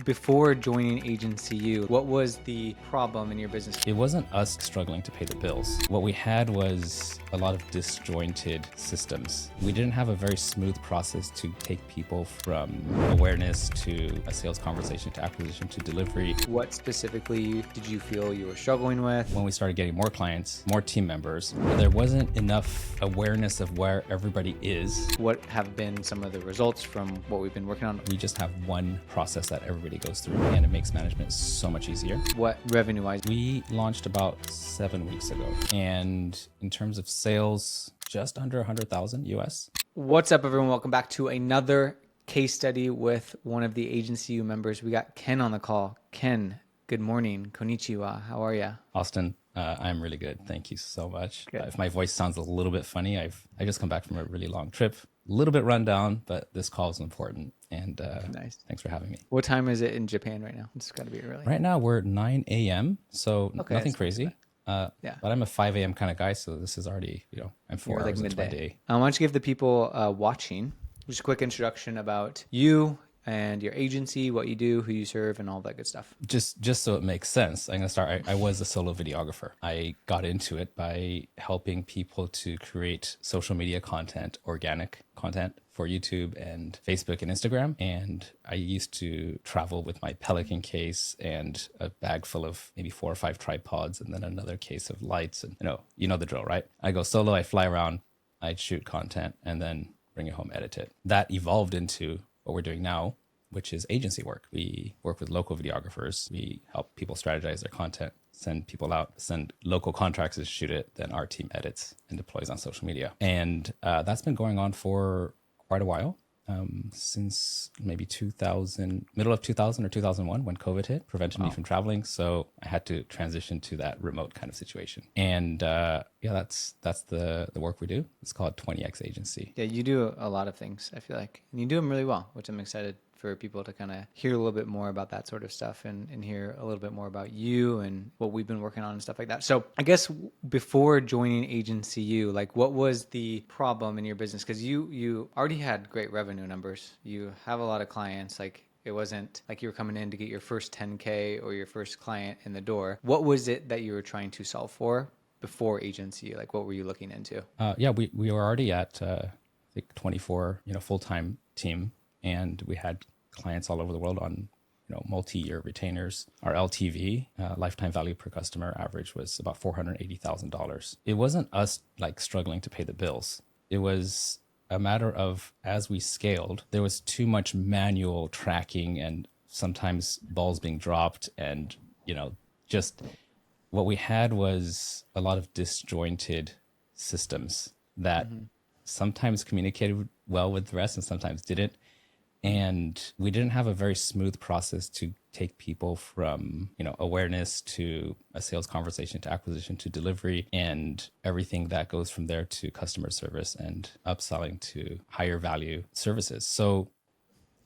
Before joining Agency U, what was the problem in your business? It wasn't us struggling to pay the bills. What we had was a lot of disjointed systems. We didn't have a very smooth process to take people from awareness to a sales conversation to acquisition to delivery. What specifically did you feel you were struggling with? When we started getting more clients, more team members, there wasn't enough awareness of where everybody is. What have been some of the results from what we've been working on? We just have one process that everybody goes through, and it makes management so much easier. What revenue-wise? We launched about 7 weeks ago, and in terms of sales, just under 100,000 US. What's up, everyone? Welcome back to another case study with one of the Agency U members. We got Ken on the call. Ken, good morning. Konnichiwa. How are you? Austin, I'm really good. Thank you so much. Good. If my voice sounds a little bit funny, I just come back from a really long trip. A little bit run down, but this call is important. And Nice. Thanks for having me. What time is it in Japan right now? It's got to be early. Right now we're 9 a.m., so Okay, nothing that's not too crazy. Yeah. But I'm a 5 a.m. kind of guy, so this is already, I'm 4 You're hours into my midday. day. Why don't you give the people watching just a quick introduction about you and your agency, what you do, who you serve, and all that good stuff. Just so it makes sense, I'm gonna start. I was a solo videographer. I got into it by helping people to create social media content, organic content for YouTube and Facebook and Instagram. And I used to travel with my Pelican case and a bag full of maybe 4 or 5 tripods, and then another case of lights. And you know the drill, right? I go solo. I fly around. I'd shoot content and then bring it home, edit it. That evolved into what we're doing now, which is agency work. We work with local videographers. We help people strategize their content, send people out, send local contractors to shoot it. Then our team edits and deploys on social media. And that's been going on for quite a while, since maybe middle of 2000 or 2001 when COVID hit, prevented me from traveling. So I had to transition to that remote kind of situation. And that's the work we do. It's called 20X Agency. Yeah, you do a lot of things, I feel like. And you do them really well, which I'm excited for people to kind of hear a little bit more about that sort of stuff and hear a little bit more about you and what we've been working on and stuff like that. So I guess before joining Agency U, like what was the problem in your business? Because you already had great revenue numbers. You have a lot of clients. Like it wasn't like you were coming in to get your first 10K or your first client in the door. What was it that you were trying to solve for before Agency? Like what were you looking into? We were already at I think 24 full-time team, and we had clients all over the world on multi-year retainers. Our LTV, lifetime value per customer average, was about $480,000. It wasn't us like struggling to pay the bills. It was a matter of, as we scaled, there was too much manual tracking and sometimes balls being dropped, and just what we had was a lot of disjointed systems that sometimes communicated well with the rest and sometimes didn't. And we didn't have a very smooth process to take people from, awareness to a sales conversation to acquisition to delivery and everything that goes from there to customer service and upselling to higher value services. So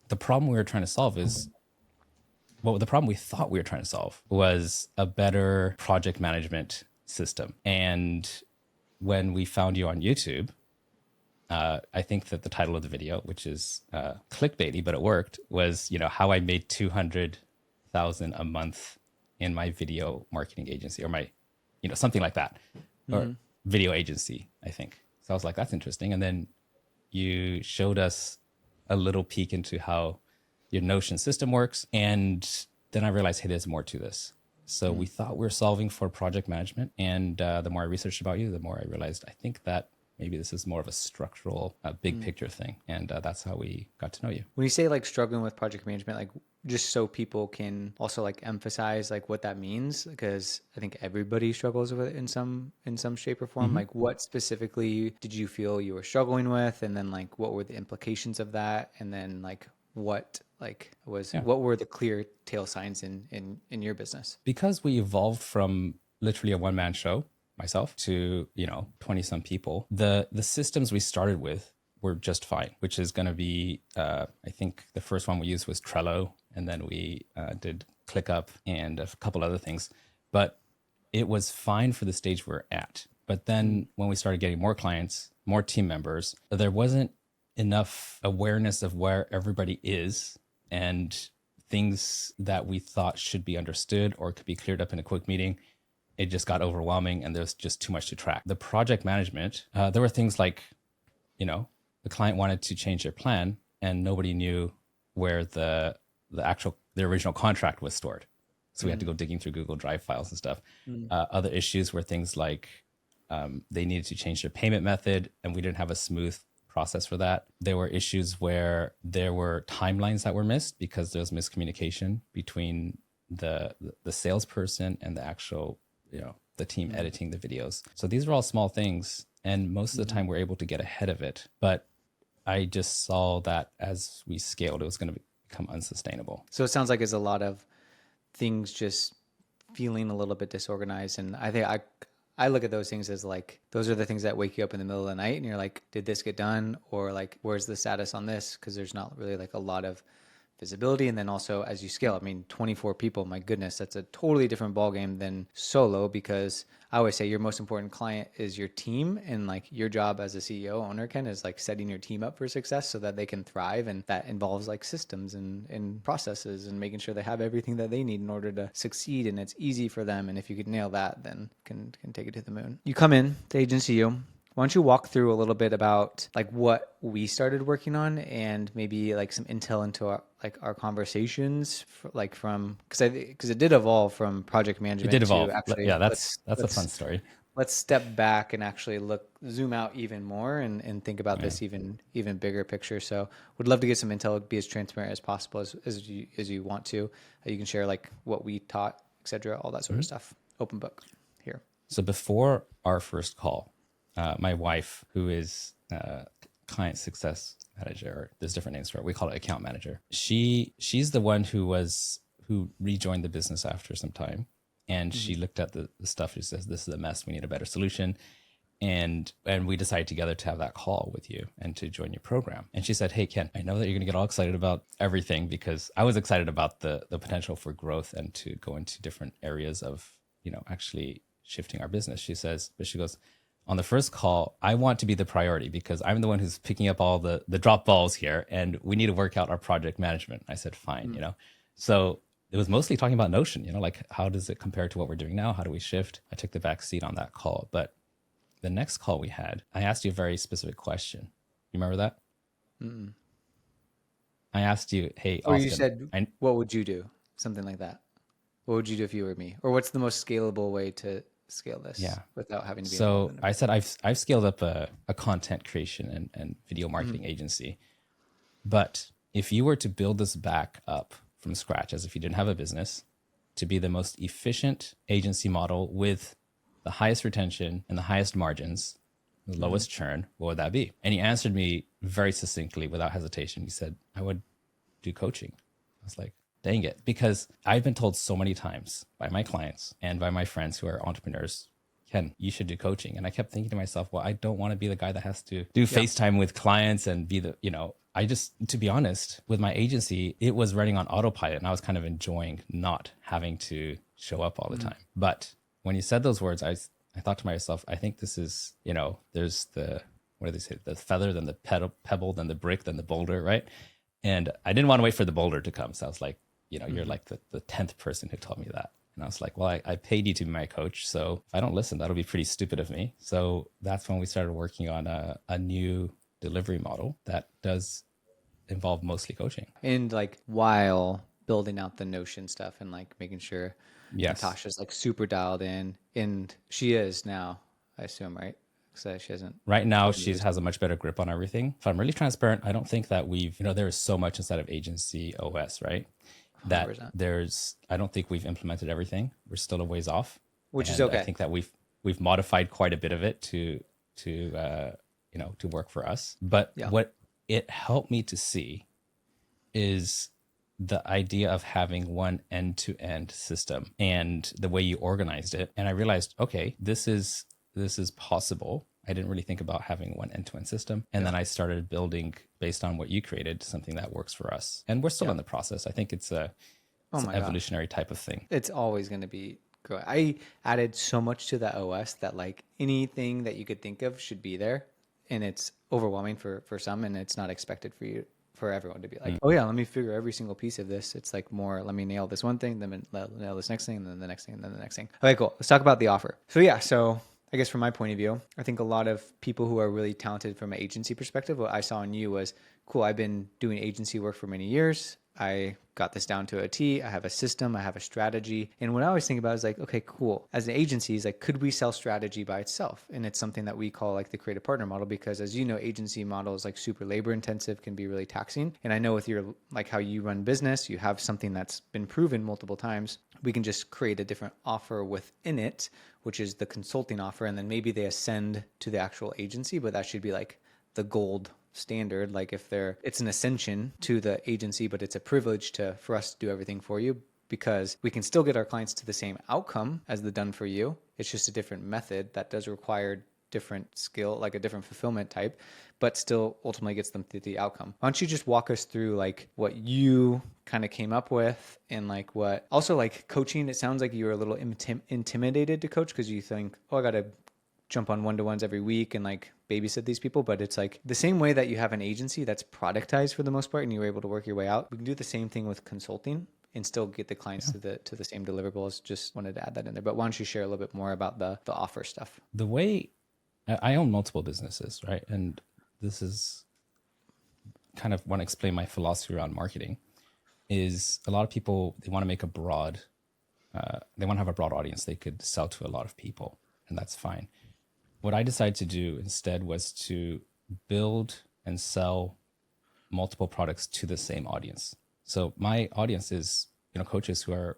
the problem we were trying to solve the problem we thought we were trying to solve was a better project management system. And when we found you on YouTube, I think that the title of the video, which is clickbaity, but it worked, was, how I made 200,000 a month in my video marketing agency, or my, something like that, or video agency, I think. So I was like, that's interesting. And then you showed us a little peek into how your Notion system works. And then I realized, hey, there's more to this. So we thought we were solving for project management. And the more I researched about you, the more I realized, I think that maybe this is more of a structural, big picture thing. And that's how we got to know you. When you say like struggling with project management, like just so people can also like emphasize like what that means, because I think everybody struggles with it in some shape or form. Like what specifically did you feel you were struggling with? And then like what were the implications of that? And then like what were the clear tail signs in your business? Because we evolved from literally a one-man show, myself, to 20 some people, the systems we started with were just fine, which is going to be I think the first one we used was Trello, and then we did ClickUp and a couple other things, but it was fine for the stage we're at. But then when we started getting more clients, more team members, there wasn't enough awareness of where everybody is, and things that we thought should be understood or could be cleared up in a quick meeting, it just got overwhelming and there's just too much to track. The project management, there were things like, the client wanted to change their plan and nobody knew where the original contract was stored. So we had to go digging through Google Drive files and stuff. Other issues were things like they needed to change their payment method and we didn't have a smooth process for that. There were issues where there were timelines that were missed because there was miscommunication between the salesperson and the actual, the team editing the videos. So these were all small things. And most of the time we're able to get ahead of it. But I just saw that as we scaled, it was going to become unsustainable. So it sounds like it's a lot of things just feeling a little bit disorganized. And I think I look at those things as like, those are the things that wake you up in the middle of the night and you're like, did this get done? Or like, where's the status on this? Because there's not really like a lot of visibility. And then also as you scale, 24 people, my goodness, that's a totally different ballgame than solo, because I always say your most important client is your team. And like your job as a CEO owner, Ken, is like setting your team up for success so that they can thrive. And that involves like systems and processes and making sure they have everything that they need in order to succeed. And it's easy for them. And if you could nail that, then can take it to the moon. You come in to Agency U. Why don't you walk through a little bit about like what we started working on and maybe like some intel into our conversations because it did evolve from project management. It did evolve. To actually, yeah, that's a fun story. Let's step back and actually zoom out even more and think about this even bigger picture. So would love to get some intel, be as transparent as possible as you want to. You can share like what we taught, etc., all that sort of stuff. Open book here. So before our first call, my wife, who is client success manager, or there's different names for it. We call it account manager. She's the one who rejoined the business after some time. And she looked at the stuff. She says, this is a mess. We need a better solution. And we decided together to have that call with you and to join your program. And she said, hey, Ken, I know that you're going to get all excited about everything, because I was excited about the potential for growth and to go into different areas of, actually shifting our business. She goes, on the first call, I want to be the priority because I'm the one who's picking up all the drop balls here and we need to work out our project management. I said, fine, So it was mostly talking about Notion, like how does it compare to what we're doing now? How do we shift? I took the back seat on that call. But the next call we had, I asked you a very specific question. You remember that? Mm-mm. I asked you, hey, Or Austin, you said, what would you do? Something like that. What would you do if you were me? Or what's the most scalable way to scale this without having to be so I said I've scaled up a content creation and video marketing agency. But if you were to build this back up from scratch, as if you didn't have a business, to be the most efficient agency model with the highest retention and the highest margins, the lowest churn, what would that be? And he answered me very succinctly without hesitation. He said, I would do coaching. I was like, dang it. Because I've been told so many times by my clients and by my friends who are entrepreneurs, Ken, you should do coaching. And I kept thinking to myself, well, I don't want to be the guy that has to do FaceTime with clients and be to be honest, with my agency, it was running on autopilot and I was kind of enjoying not having to show up all the time. But when you said those words, I thought to myself, I think this is, there's what do they say? The feather, then the pebble, then the brick, then the boulder, right? And I didn't want to wait for the boulder to come. So I was like, you're like the 10th person who told me that. And I was like, well, I paid you to be my coach. So if I don't listen, that'll be pretty stupid of me. So that's when we started working on a new delivery model that does involve mostly coaching. And like while building out the Notion stuff and like making sure Natasha's like super dialed in, and she is now, I assume, right? So she hasn't. Right now, she has a much better grip on everything. If I'm really transparent, I don't think that there is so much inside of Agency OS, right? 100%. I don't think we've implemented everything. We're still a ways off. Which is okay. I think that we've modified quite a bit of it to work for us. But what it helped me to see is the idea of having one end-to-end system and the way you organized it. And I realized, okay, this is possible. I didn't really think about having one end-to-end system. And then I started building based on what you created, something that works for us. And we're still in the process. I think it's an evolutionary type of thing. It's always going to be growing. I added so much to the OS that like anything that you could think of should be there. And it's overwhelming for some, and it's not expected for everyone to be like, oh yeah, let me figure every single piece of this. It's like more, let me nail this one thing, then nail this next thing, and then the next thing, and then the next thing. Okay, cool. Let's talk about the offer. So yeah, so I guess from my point of view, I think a lot of people who are really talented from an agency perspective, what I saw in you was, cool, I've been doing agency work for many years. I got this down to a T. I have a system. I have a strategy. And what I always think about is like, okay, cool. As an agency, is like, could we sell strategy by itself? And it's something that we call like the creative partner model, because as you know, agency model is like super labor intensive, can be really taxing. And I know with your, like how you run business, you have something that's been proven multiple times. We can just create a different offer within it, which is the consulting offer. And then maybe they ascend to the actual agency, but that should be like the gold standard. Like if it's an ascension to the agency, but it's a privilege for us to do everything for you, because we can still get our clients to the same outcome as the done for you. It's just a different method that does require different skill, like a different fulfillment type, but still ultimately gets them to the outcome. Why don't you just walk us through like what you kind of came up with, and like what also like coaching, it sounds like you were a little intimidated to coach because you think, oh, I got to jump on one-to-ones every week and like babysit these people. But it's like the same way that you have an agency that's productized for the most part and you're able to work your way out, we can do the same thing with consulting and still get the clients to the same deliverables. Just wanted to add that in there. But why don't you share a little bit more about the offer stuff? The way I own multiple businesses, right? And this is kind of want to explain my philosophy around marketing. Is a lot of people, they want to make they want to have a broad audience they could sell to a lot of people, and that's fine. What I decided to do instead was to build and sell multiple products to the same audience. So my audience is, coaches who are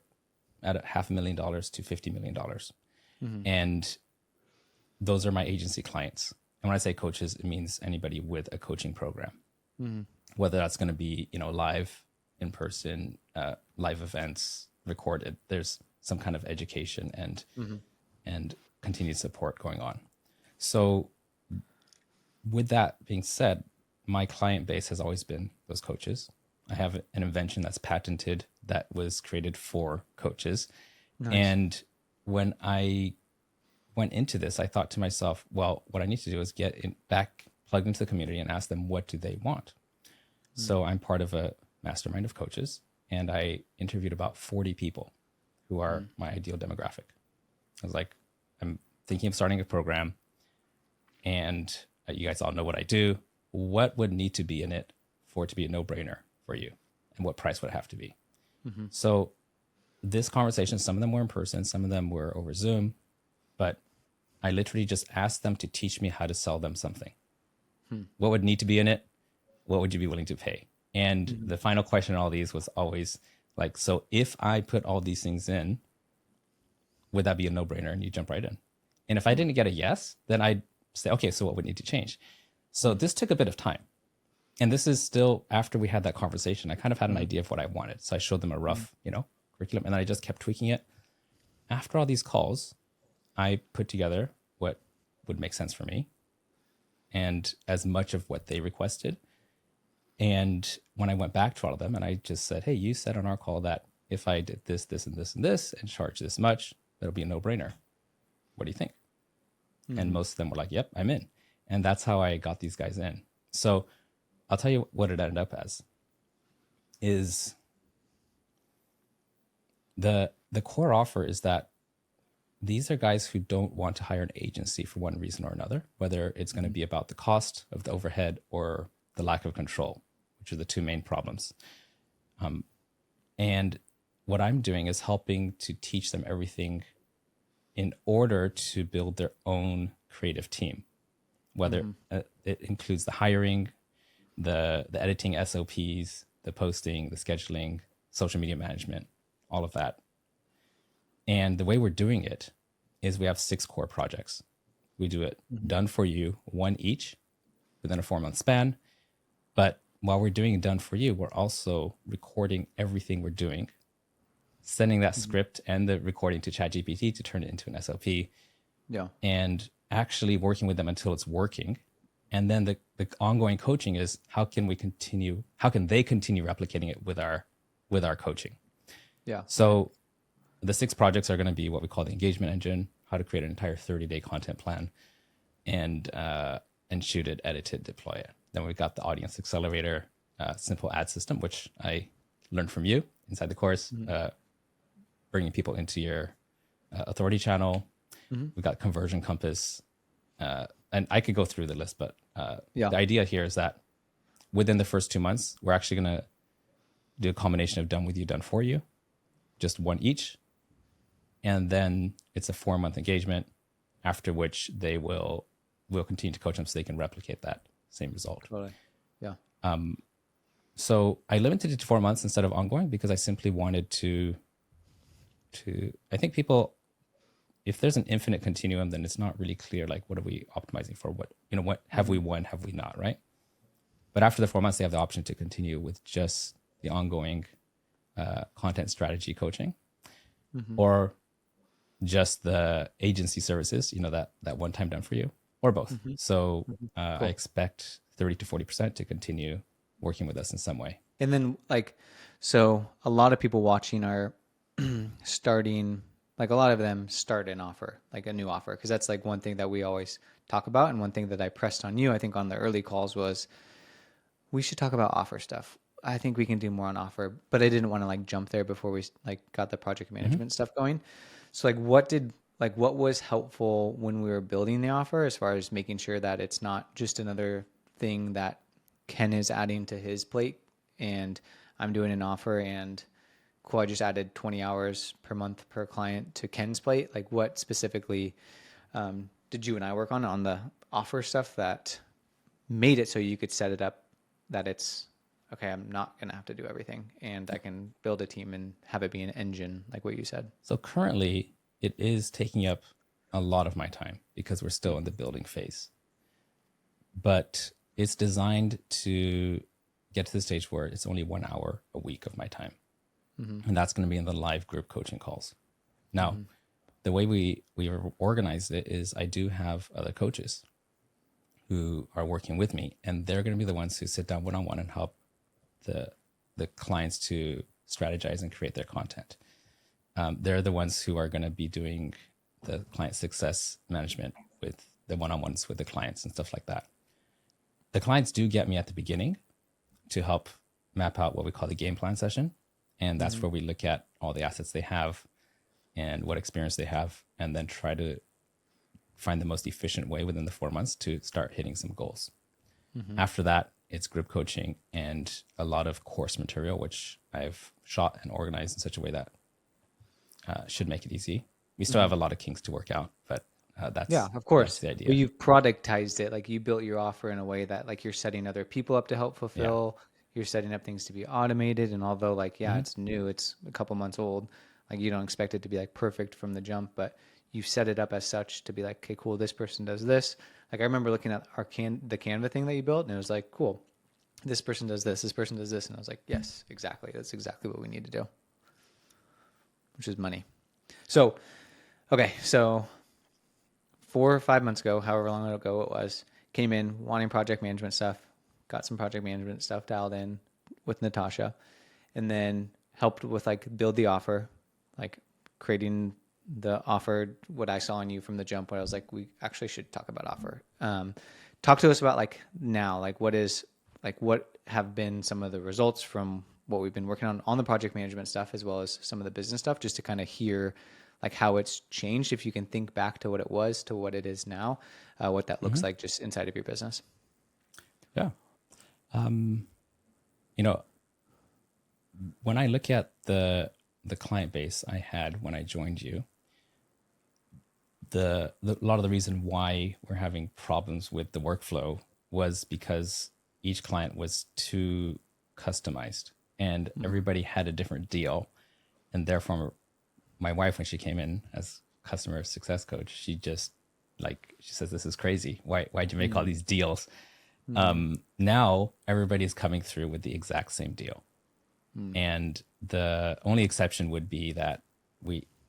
at $500,000 to $50 million. Mm-hmm. And those are my agency clients. And when I say coaches, it means anybody with a coaching program, mm-hmm. whether that's going to be, live, in person, live events, recorded. There's some kind of education and continued support going on. So with that being said, my client base has always been those coaches. I have an invention that's patented that was created for coaches. Nice. And when I went into this, I thought to myself, well, what I need to do is get plugged into the community and ask them, what do they want? Mm. So I'm part of a mastermind of coaches, and I interviewed about 40 people who are my ideal demographic. I was like, I'm thinking of starting a program, and you guys all know what I do. What would need to be in it for it to be a no-brainer for you? And what price would it have to be? Mm-hmm. So this conversation, some of them were in person, some of them were over Zoom, but I literally just asked them to teach me how to sell them something. What would need to be in it? What would you be willing to pay? And the final question in all these was always like, so if I put all these things in, would that be a no-brainer? And you jump right in. And if I didn't get a yes, then I'd say, okay, so what would need to change? So this took a bit of time. And this is still after we had that conversation. I kind of had an idea of what I wanted. So I showed them a rough, curriculum, and then I just kept tweaking it. After all these calls, I put together what would make sense for me and as much of what they requested. And when I went back to all of them and I just said, hey, you said on our call that if I did this, this, and this, and this, and charge this much, that'll be a no-brainer. What do you think? And most of them were like, yep, I'm in. And that's how I got these guys in. So I'll tell you what it ended up as is the core offer is that these are guys who don't want to hire an agency for one reason or another, whether it's going to be about the cost of the overhead or the lack of control, which are the two main problems. And what I'm doing is helping to teach them everything in order to build their own creative team, whether it includes the hiring, the editing SOPs, the posting, the scheduling, social media management, all of that. And the way we're doing it is we have 6 core projects. We do it done for you, 1 each, within a 4-month span. But while we're doing it done for you, we're also recording everything we're doing, sending that script and the recording to ChatGPT to turn it into an SOP. Yeah. And actually working with them until it's working. And then the ongoing coaching is how can they continue replicating it with our coaching? Yeah. So the 6 projects are going to be what we call the engagement engine, how to create an entire 30-day content plan and shoot it, edit it, deploy it. Then we've got the audience accelerator, simple ad system, which I learned from you inside the course, bringing people into your authority channel. We got conversion compass. And I could go through the list, but Yeah. the idea here is that within the first 2 months, we're actually going to do a combination of done with you, done for you, just one each. And then it's a 4-month engagement, after which we'll continue to coach them so they can replicate that same result. Totally. Yeah. So I limited it to 4 months instead of ongoing because I simply wanted to I think people, if there's an infinite continuum, then it's not really clear, like, what are we optimizing for? What have we won? Have we not? Right. But after the 4 months, they have the option to continue with just the ongoing content strategy coaching, or just the agency services, that one time done for you, or both. So Cool. I expect 30 to 40% to continue working with us in some way. And then so a lot of people watching are starting, a lot of them start an offer, like a new offer. Cause that's one thing that we always talk about. And one thing that I pressed on you, I think on the early calls, was we should talk about offer stuff. I think we can do more on offer, but I didn't want to jump there before we got the project management stuff going. So what was helpful when we were building the offer, as far as making sure that it's not just another thing that Ken is adding to his plate and I'm doing an offer and cool, I just added 20 hours per month per client to Ken's plate. What specifically did you and I work on the offer stuff that made it so you could set it up that it's, okay, I'm not going to have to do everything and I can build a team and have it be an engine, like what you said? So currently it is taking up a lot of my time because we're still in the building phase, but it's designed to get to the stage where it's only 1 hour a week of my time. And that's going to be in the live group coaching calls. Now, the way we organize it is I do have other coaches who are working with me, and they're going to be the ones who sit down one-on-one and help the clients to strategize and create their content. They're the ones who are going to be doing the client success management with the one-on-ones with the clients and stuff like that. The clients do get me at the beginning to help map out what we call the game plan session. And that's where we look at all the assets they have and what experience they have, and then try to find the most efficient way within the 4 months to start hitting some goals. After that, it's group coaching and a lot of course material, which I've shot and organized in such a way that should make it easy. We still have a lot of kinks to work out, but that's, yeah, of course, that's the idea. But you've productized it. You built your offer in a way that you're setting other people up to help fulfill. You're setting up things to be automated. And although it's new, it's a couple months old, you don't expect it to be perfect from the jump, but you set it up as such to be okay, cool, this person does this. I remember looking at the Canva thing that you built, and it was cool, this person does this person does this. And I was yes, exactly. That's exactly what we need to do, which is money. So, okay. So 4 or 5 months ago, however long ago it was, came in wanting project management stuff, got some project management stuff dialed in with Natasha, and then helped with build the offer, creating the offer, what I saw in you from the jump, where I was we actually should talk about offer. Talk to us about now, what have been some of the results from what we've been working on the project management stuff, as well as some of the business stuff, just to kind of hear how it's changed. If you can think back to what it was to what it is now, what that looks like just inside of your business. Yeah. When I look at the client base I had when I joined you, a lot of the reason why we're having problems with the workflow was because each client was too customized and everybody had a different deal. And therefore, my wife, when she came in as customer success coach, she just she says, this is crazy. Why'd you make all these deals? Now everybody's coming through with the exact same deal. And the only exception would be that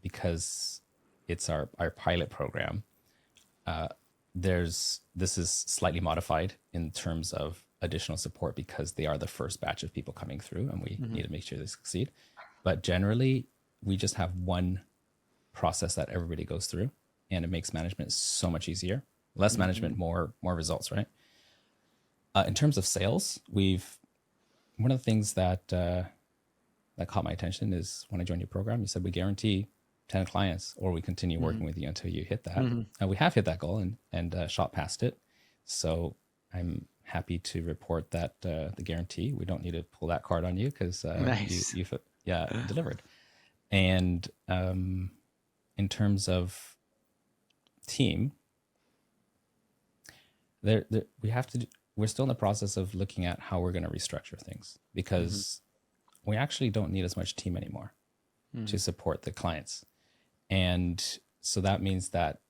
because it's our pilot program, this is slightly modified in terms of additional support because they are the first batch of people coming through and we need to make sure they succeed. But generally, we just have one process that everybody goes through, and it makes management so much easier. Less management, more results, right? In terms of sales, we've one of the things that caught my attention is when I joined your program, you said we guarantee 10 clients or we continue working with you until you hit that. And we have hit that goal and shot past it. So I'm happy to report that the guarantee, we don't need to pull that card on you because Nice. you've delivered. And in terms of team, we have to, we're still in the process of looking at how we're going to restructure things because we actually don't need as much team anymore to support the clients. And so that means that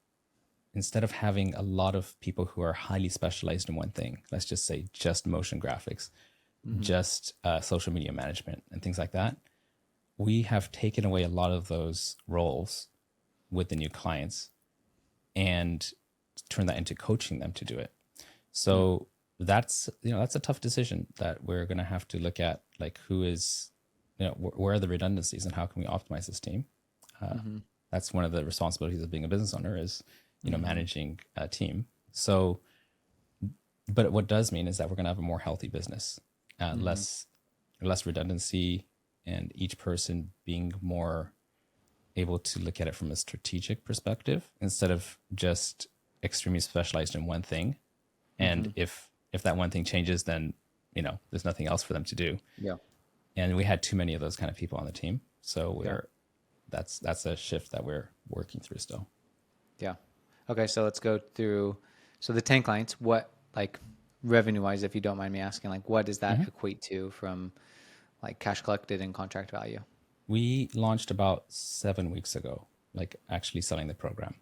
instead of having a lot of people who are highly specialized in one thing, let's just say just motion graphics, just social media management and things like that, we have taken away a lot of those roles with the new clients and turn that into coaching them to do it. So that's a tough decision that we're going to have to look at, like who is, where are the redundancies and how can we optimize this team? That's one of the responsibilities of being a business owner is, managing a team. So, but what does mean is that we're going to have a more healthy business, less redundancy, and each person being more able to look at it from a strategic perspective instead of just extremely specialized in one thing. And if that one thing changes, then, there's nothing else for them to do. Yeah. And we had too many of those kind of people on the team. So that's a shift that we're working through still. Yeah. Okay. So let's go through. So the 10 clients, what, like revenue wise, if you don't mind me asking, like what does that equate to from like cash collected and contract value? We launched about 7 weeks ago, like actually selling the program.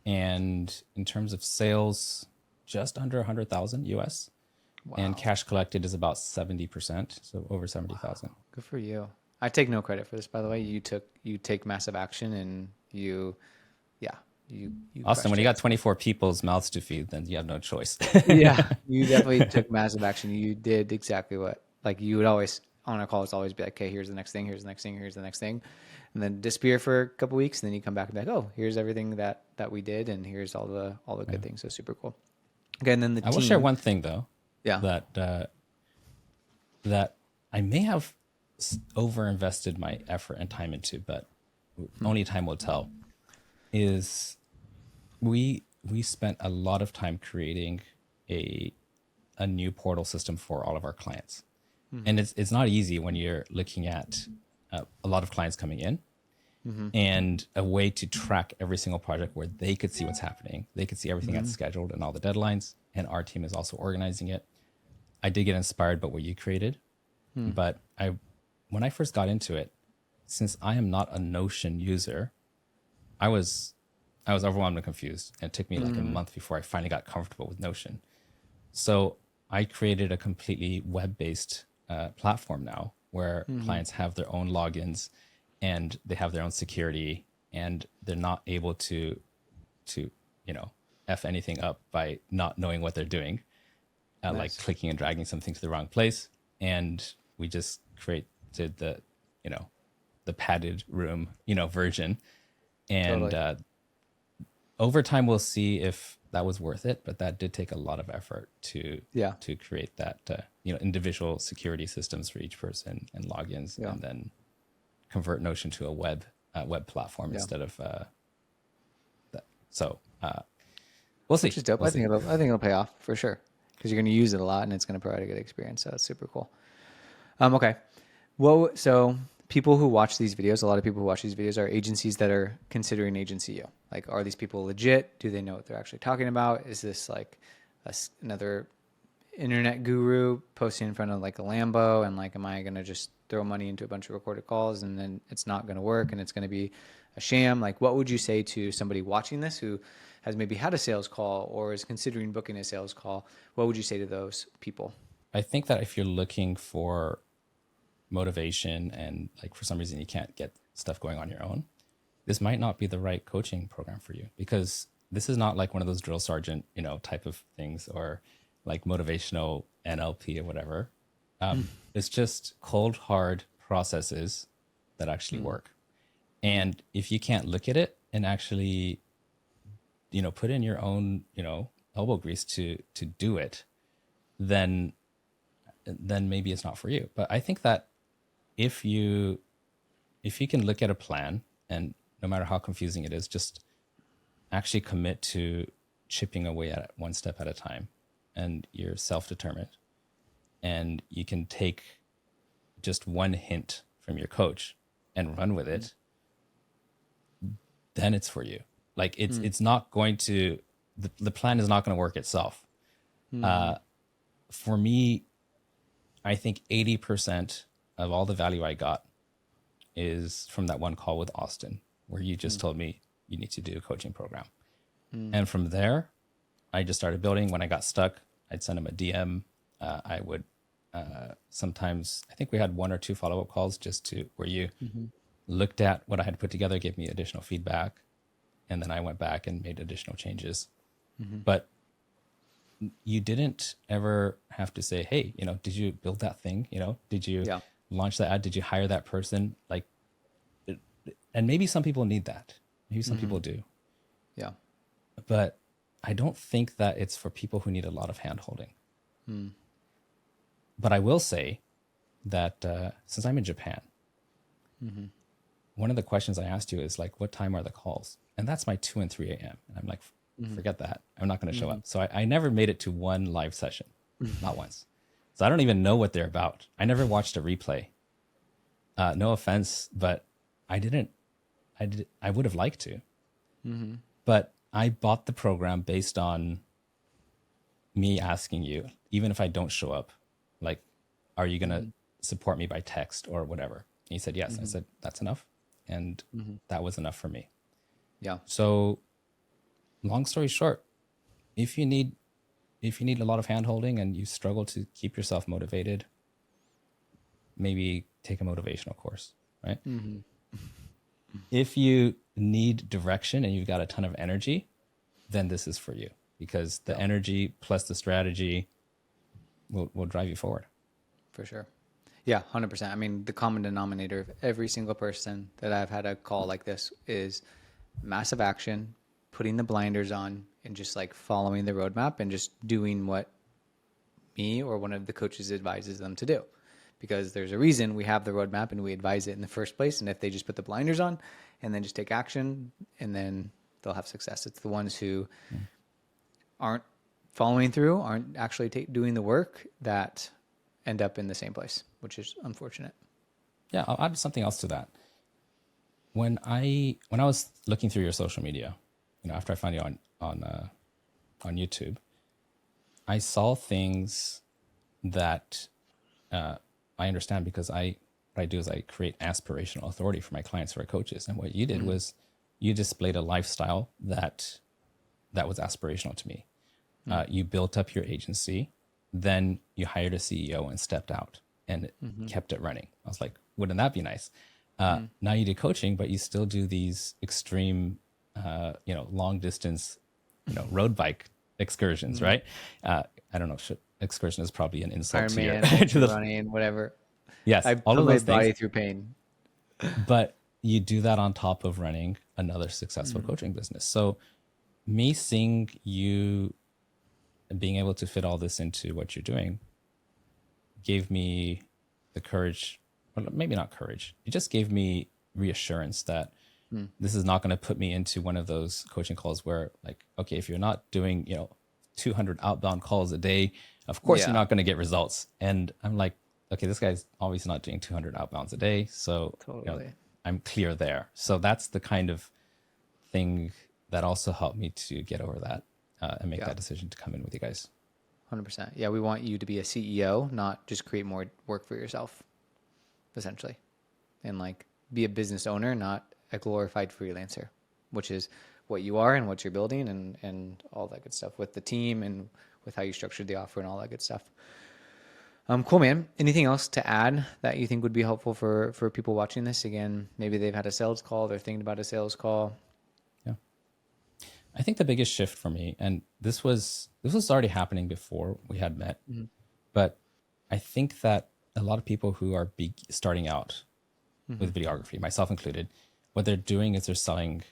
And in terms of sales, just under 100,000 US. Wow. And cash collected is about 70%, so over 70,000. Wow. Good for you. I take no credit for this, by the way. You take massive action and you Austin, when crushed you it. got 24 people's mouths to feed, then you have no choice. Yeah, you definitely took massive action. You did exactly what, like you would always on a call, it's always be like, okay, here's the next thing, here's the next thing, here's the next thing, and then disappear for a couple weeks, and then you come back and be like, oh, here's everything that we did, and here's all the good things. So super cool. Okay, and then the I team. will share one thing though. Yeah. That I may have overinvested my effort and time into, but only time will tell. Is we spent a lot of time creating a new portal system for all of our clients, and it's not easy when you're looking at a lot of clients coming in. And a way to track every single project where they could see what's happening. They could see everything that's scheduled and all the deadlines. And our team is also organizing it. I did get inspired by what you created, but when I first got into it, since I am not a Notion user, I was overwhelmed and confused. And it took me like a month before I finally got comfortable with Notion. So I created a completely web-based platform now where clients have their own logins and they have their own security, and they're not able to F anything up by not knowing what they're doing, Nice. like clicking and dragging something to the wrong place. And we just created the padded room, version. And Totally. over time, we'll see if that was worth it. But that did take a lot of effort to create that, individual security systems for each person and logins, and then convert Notion to a web platform instead of that. So we'll see. Which is dope. We'll I think it'll pay off for sure because you're going to use it a lot and it's going to provide a good experience. So that's super cool. Okay. Well, so people who watch these videos, a lot of people who watch these videos are agencies that are considering agency you. Like, are these people legit? Do they know what they're actually talking about? Is this like another internet guru posting in front of like a Lambo, and like, am I going to just throw money into a bunch of recorded calls and then it's not going to work and it's going to be a sham? Like, what would you say to somebody watching this who has maybe had a sales call or is considering booking a sales call? What would you say to those people? I think that if you're looking for motivation and like for some reason you can't get stuff going on your own, this might not be the right coaching program for you, because this is not like one of those drill sergeant, type of things, or like motivational NLP or whatever. It's just cold, hard processes that actually work. And if you can't look at it and actually, put in your own, elbow grease to do it, then then maybe it's not for you. But I think that if you can look at a plan, and no matter how confusing it is, just actually commit to chipping away at it one step at a time, and you're self-determined, and you can take just one hint from your coach and run with it, then it's for you. Like it's not going to, the plan is not going to work itself. For me, I think 80% of all the value I got is from that one call with Austin, where you just told me you need to do a coaching program. And from there, I just started building. When I got stuck, I'd send him a DM. I would sometimes, I think we had 1 or 2 follow-up calls just to where you looked at what I had put together, gave me additional feedback, and then I went back and made additional changes. But you didn't ever have to say, hey, did you build that thing? Did you launch that ad? Did you hire that person? Like, and maybe some people need that. Maybe some people do. Yeah. But I don't think that it's for people who need a lot of hand holding. But I will say that since I'm in Japan, one of the questions I asked you is like, what time are the calls? And that's my 2 and 3 a.m. And I'm like, forget that. I'm not going to show up. So I never made it to one live session, not once. So I don't even know what they're about. I never watched a replay. No offense, but I would have liked to. But I bought the program based on me asking you, even if I don't show up, like, are you going to support me by text or whatever? And you said yes. I said, that's enough. And that was enough for me. Yeah. So long story short, if you need a lot of hand holding and you struggle to keep yourself motivated, maybe take a motivational course, right? If you need direction and you've got a ton of energy, then this is for you, because the energy plus the strategy will drive you forward. For sure. Yeah, 100%. I mean, the common denominator of every single person that I've had a call like this is massive action, putting the blinders on, and just like following the roadmap and just doing what me or one of the coaches advises them to do. Because there's a reason we have the roadmap and we advise it in the first place. And if they just put the blinders on and then just take action, and then they'll have success. It's the ones who aren't following through, aren't actually doing the work, that end up in the same place, which is unfortunate. Yeah, I'll add something else to that. When I was looking through your social media, after I found you on YouTube, I saw things that I understand, because what I do is I create aspirational authority for my clients, for our coaches. And what you did was you displayed a lifestyle that was aspirational to me. You built up your agency, then you hired a CEO and stepped out and kept it running. I was like, wouldn't that be nice? Now you do coaching, but you still do these extreme, long distance, road bike excursions, right? I don't know. Excursion is probably an insult to your running, whatever. Yes, I all put of my those body things. through pain. But you do that on top of running another successful coaching business. So me seeing you being able to fit all this into what you're doing gave me the courage, or maybe not courage. It just gave me reassurance that this is not going to put me into one of those coaching calls where, like, okay, if you're not doing, 200 outbound calls a day, of course you're not going to get results. And I'm like, okay, this guy's obviously not doing 200 outbounds a day. So Totally. I'm clear there. So that's the kind of thing that also helped me to get over that and make that decision to come in with you guys. 100%. Yeah, we want you to be a CEO, not just create more work for yourself, essentially. And like be a business owner, not a glorified freelancer, which is what you are and what you're building, and all that good stuff with the team and with how you structured the offer and all that good stuff. Cool, man. Anything else to add that you think would be helpful for people watching this? Again, maybe they've had a sales call, they're thinking about a sales call. Yeah. I think the biggest shift for me, and this was already happening before we had met, but I think that a lot of people who are starting out with videography, myself included, what they're doing is they're selling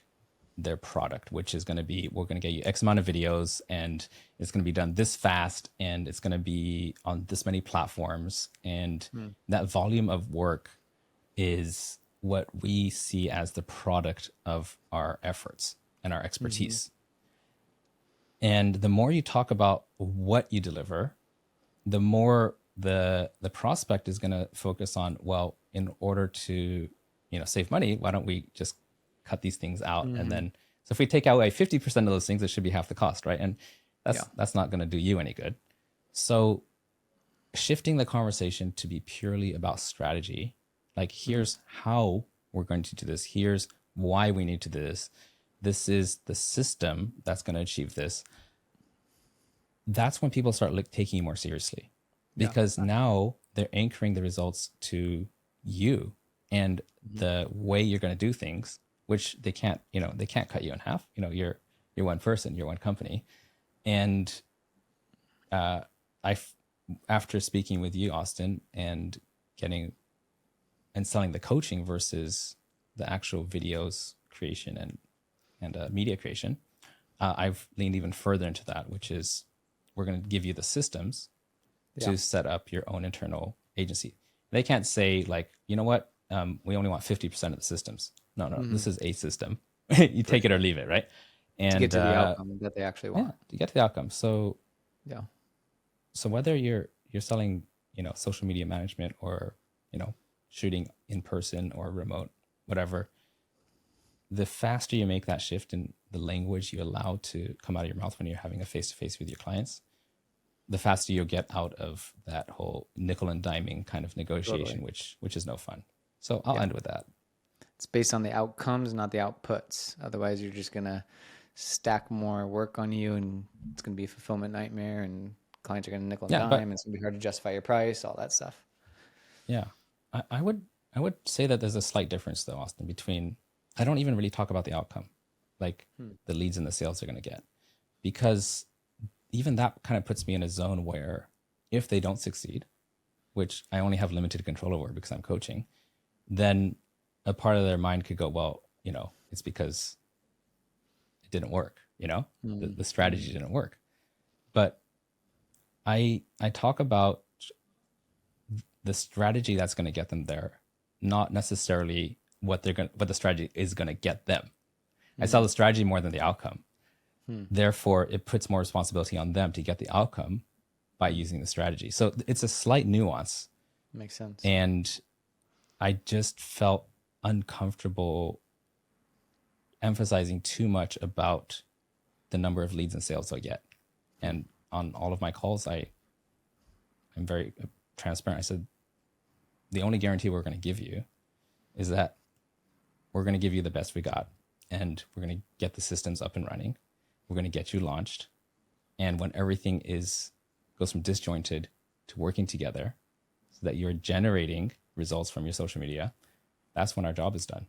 their product, which is going to be, we're going to get you X amount of videos and it's going to be done this fast and it's going to be on this many platforms. And that volume of work is what we see as the product of our efforts and our expertise. And the more you talk about what you deliver, the more the prospect is going to focus on, well, in order to, save money, why don't we just cut these things out? And then, so if we take away 50% of those things, it should be half the cost, right? And that's not going to do you any good. So shifting the conversation to be purely about strategy, like here's how we're going to do this. Here's why we need to do this. This is the system that's going to achieve this. That's when people start taking you more seriously, because now they're anchoring the results to you and the way you're going to do things, which they can't cut you in half. You're one person, you're one company. And after speaking with you, Austin, and selling the coaching versus the actual videos creation and media creation, I've leaned even further into that, which is we're going to give you the systems to set up your own internal agency. They can't say like, you know what, we only want 50% of the systems. No, this is a system. You take it or leave it, right? And to get to the outcome that they actually want. To get to the outcome. So yeah. So whether you're selling, social media management or, shooting in person or remote, whatever, the faster you make that shift in the language you allow to come out of your mouth when you're having a face-to-face with your clients, the faster you'll get out of that whole nickel and diming kind of negotiation, which is no fun. So I'll end with that. It's based on the outcomes, not the outputs. Otherwise, you're just going to stack more work on you and it's going to be a fulfillment nightmare and clients are going to nickel and dime and it's going to be hard to justify your price, all that stuff. Yeah. I would say that there's a slight difference though, Austin, between, I don't even really talk about the outcome, like the leads and the sales they're going to get, because even that kind of puts me in a zone where if they don't succeed, which I only have limited control over because I'm coaching, then a part of their mind could go, well, it's because it didn't work, the strategy didn't work. But I talk about the strategy that's going to get them there, not necessarily what the strategy is going to get them. I sell the strategy more than the outcome. Therefore, it puts more responsibility on them to get the outcome by using the strategy. So it's a slight nuance. Makes sense. And I just felt uncomfortable emphasizing too much about the number of leads and sales I get. And on all of my calls, I'm very transparent. I said, the only guarantee we're going to give you is that we're going to give you the best we got. And we're going to get the systems up and running. We're going to get you launched. And when everything goes from disjointed to working together so that you're generating results from your social media, that's when our job is done.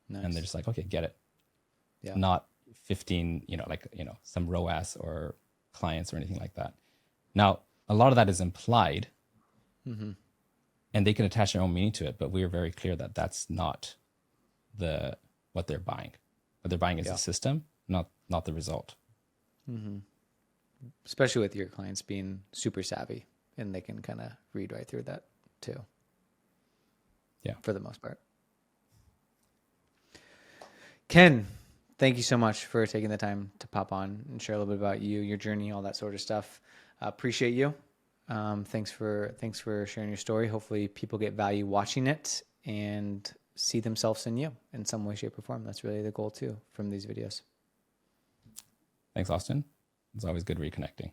Nice. And they're just like, okay, get it. Yeah. Not 15, some ROAS or clients or anything like that. Now, a lot of that is implied and they can attach their own meaning to it, but we are very clear that that's not what they're buying. What they're buying is the system, not the result. Especially with your clients being super savvy and they can kind of read right through that too. Yeah. For the most part. Ken, thank you so much for taking the time to pop on and share a little bit about you, your journey, all that sort of stuff. Appreciate you. Thanks for sharing your story. Hopefully people get value watching it and see themselves in you in some way, shape, or form. That's really the goal too from these videos. Thanks, Austin. It's always good reconnecting.